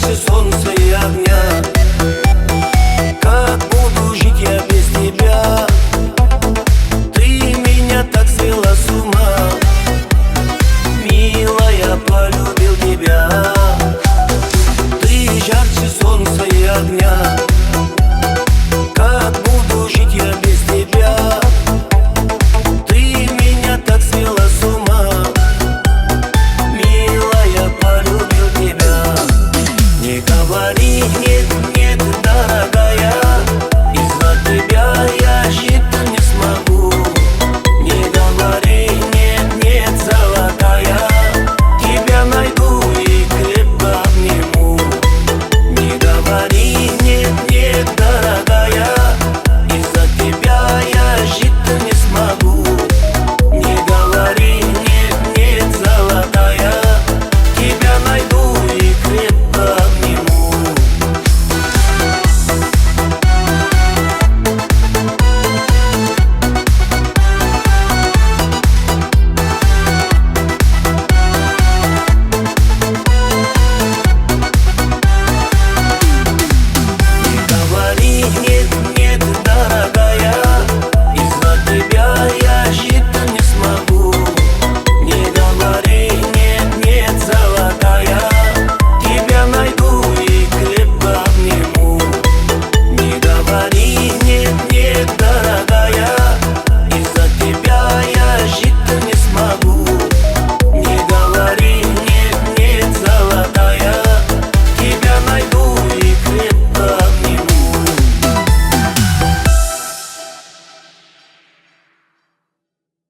ярче солнца и огня. Как буду жить я без тебя? Ты меня так свела с ума. Милая, полюбил тебя. Ты ярче солнца и огня. Как буду жить я без тебя? Ты меня так свела с ума. Милая, полюбил тебя. Не говори нет, нет, дорогая.